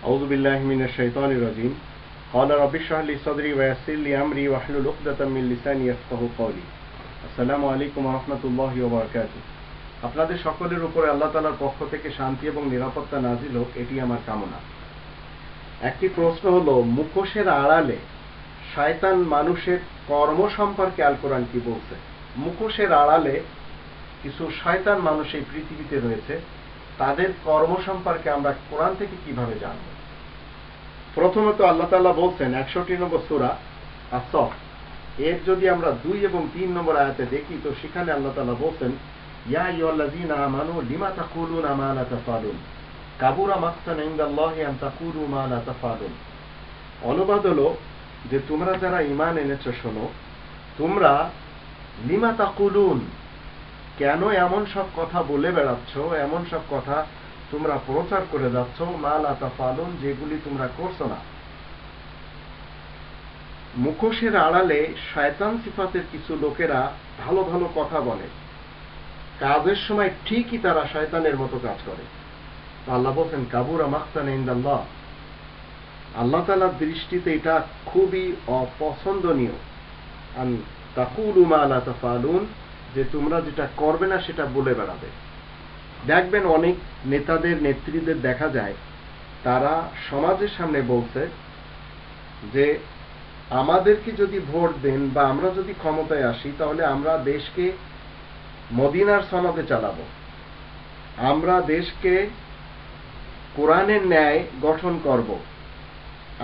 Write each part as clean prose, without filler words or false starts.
أعوذ بالله من الشيطان الرجيم قال رب اشرح لي صدري ويسر لي أمري واحلل عقدة من লিসানি ইয়াফকাহু কওলি। আসসালামু আলাইকুম ওয়া রাহমাতুল্লাহি ওয়া বারাকাতুহু। আপনাদের সকলের উপরে আল্লাহ তাআলার পক্ষ থেকে শান্তি এবং নিরাপত্তা নাজিল হোক, এটি আমার কামনা। একটি প্রশ্ন হলো, মুখোশের আড়ালে শয়তান মানুষের কর্ম সম্পর্কে আল কোরআন কি বলছে? মুখোশের আড়ালে কিছু শয়তান মানুষ এই পৃথিবীতে রয়েছে, তাদের কর্ম সম্পর্কে আমরা কোরআন থেকে কিভাবে জানব? প্রথমত আল্লাহ তাআলা বলছেন 61 নম্বর সূরা আস-সফ, এর যদি আমরা 2 এবং 3 নম্বর আয়াতে দেখি তো সেখানে আল্লাহ তাআলা বলছেন, ইয়া আইয়ুহাল্লাযীনা আমানু লিমা তাকুলুনা মা লা তাফআলুন কাবুরা মাকতান ইনদাল্লাহি আন তাকুলু মা লা তাফআলুন। অনুবাদ হলো যে তোমরা যারা ঈমান এনেছো শোনো, তোমরা লিমা তাকুলুন, কেন এমন সব কথা বলে বেড়াচ্ছ, এমন সব কথা তোমরা প্রচার করে যাচ্ছ, মা লা তাফআলুন, যেগুলি তোমরা করছো না। মুখোশের আড়ালে শয়তান সিফাতের কিছু লোকেরা ভালো ভালো কথা বলে, কাজের সময় ঠিকই তারা শয়তানের মতো কাজ করে। আল্লাহ বলছেন কাবুরা মাকতান ইনদাল্লাহ, আল্লাহ তাআলার দৃষ্টিতে এটা খুবই অপছন্দনীয়। আন তাকুলু মা লা তাফআলুন, যে তোমরা যেটা করবে না সেটা বলে বেড়াবে। দেখবেন অনেক নেতাদের নেত্রীদের দেখা যায় তারা সমাজের সামনে বলছে যে আমাদেরকে যদি ভোট দেন বা আমরা যদি ক্ষমতায় আসি তাহলে আমরা দেশকে মদিনার সনদে চালাবো, আমরা দেশকে কোরআনের ন্যায় গঠন করব,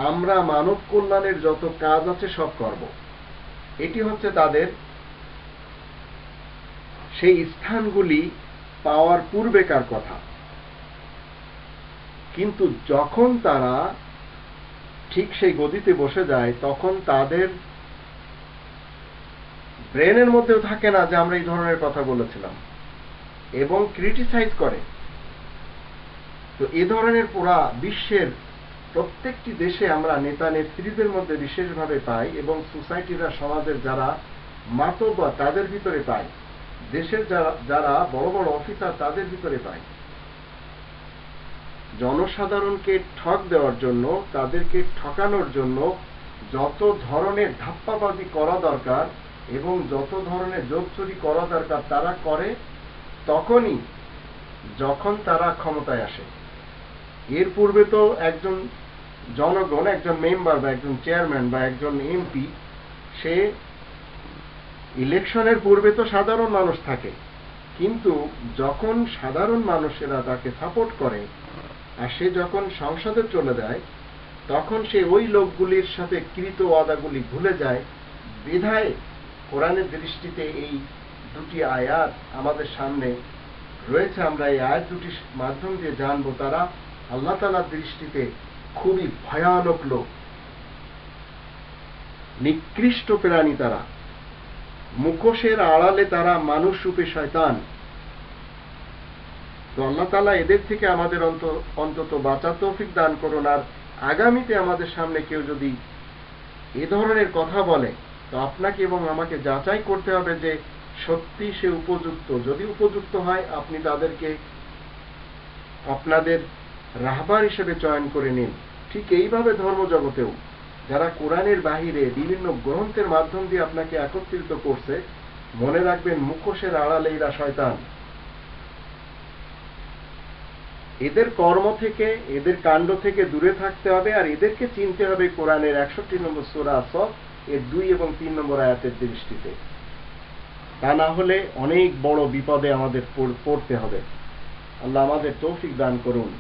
আমরা মানব কল্যাণের যত কাজ আছে সব করব। এটি হচ্ছে তাদের সেই স্থানগুলি পাওয়ার পূর্বেকার কথা। কিন্তু যখন তারা ঠিক সেই গদিতে বসে যায় তখন তাদের ব্রেনের মধ্যেও থাকে না যে আমরা এই ধরনের কথা বলেছিলাম, এবং ক্রিটিসাইজ করে। তো এ ধরনের পুরা বিশ্বের প্রত্যেকটি দেশে আমরা নেতা নেত্রীদের মধ্যে বিশেষভাবে পাই, এবং সোসাইটিরা, সমাজের যারা মাতব্বর তাদের ভিতরে পাই, দেশের যারা বড় বড় অফিসার তাদের ভিতরে পাই। জনসাধারণকে ঠক দেওয়ার জন্য, তাদেরকে ঠকানোর জন্য যত ধরনের ধাপ্পাবাজি করা দরকার এবং যত ধরনের যোগচুরি করা দরকার তারা করে তখনই যখন তারা ক্ষমতায় আসে। এর পূর্বে তো একজন জনগণ, একজন মেম্বার বা একজন চেয়ারম্যান বা একজন এমপি, সে ইলেকশনের পূর্বে তো সাধারণ মানুষ থাকে, কিন্তু যখন সাধারণ মানুষেরা তাকে সাপোর্ট করে আর সে যখন সংসদে চলে যায় তখন সে ওই লোকগুলির সাথে কৃত ওয়াদাগুলি ভুলে যায়। বিধায় কোরআনের দৃষ্টিতে এই দুটি আয়াত আমাদের সামনে রয়েছে, আমরা এই আয়াত দুটির মাধ্যম দিয়ে জানবো তারা আল্লাহ তাআলার দৃষ্টিতে খুবই ভয়ানক লোক, নিকৃষ্ট প্রাণী। তারা মুখোশের আড়ালে তারা মানুষ রূপে শয়তান। তো আল্লাহ তাআলা এদের থেকে আমাদের অন্তত বাঁচার তৌফিক দান করুন। আর আগামীতে আমাদের সামনে কেউ যদি এ ধরনের কথা বলে তো আপনাকে এবং আমাকে যাচাই করতে হবে যে সত্যি সে উপযুক্ত। যদি উপযুক্ত হয় আপনি তাদেরকে আপনাদের রাহবার হিসেবে চয়ন করে নিন। ঠিক এইভাবে ধর্মজগতেও যারা কোরআনের বাহিরে বিভিন্ন গ্রন্থের মাধ্যম দিয়ে আপনাকে একত্রিত করছে, মনে রাখবেন মুখোশের আড়ালে এরা শয়তান। এদের কর্ম থেকে, এদের কাণ্ড থেকে দূরে থাকতে হবে, আর এদেরকে চিনতে হবে কোরআনের 61 নম্বর সূরা আস-সফ এর 2 এবং 3 নম্বর আয়াতের দৃষ্টিতে। তা না হলে অনেক বড় বিপদে আমাদের পড়তে হবে। আল্লাহ আমাদের তৌফিক দান করুন।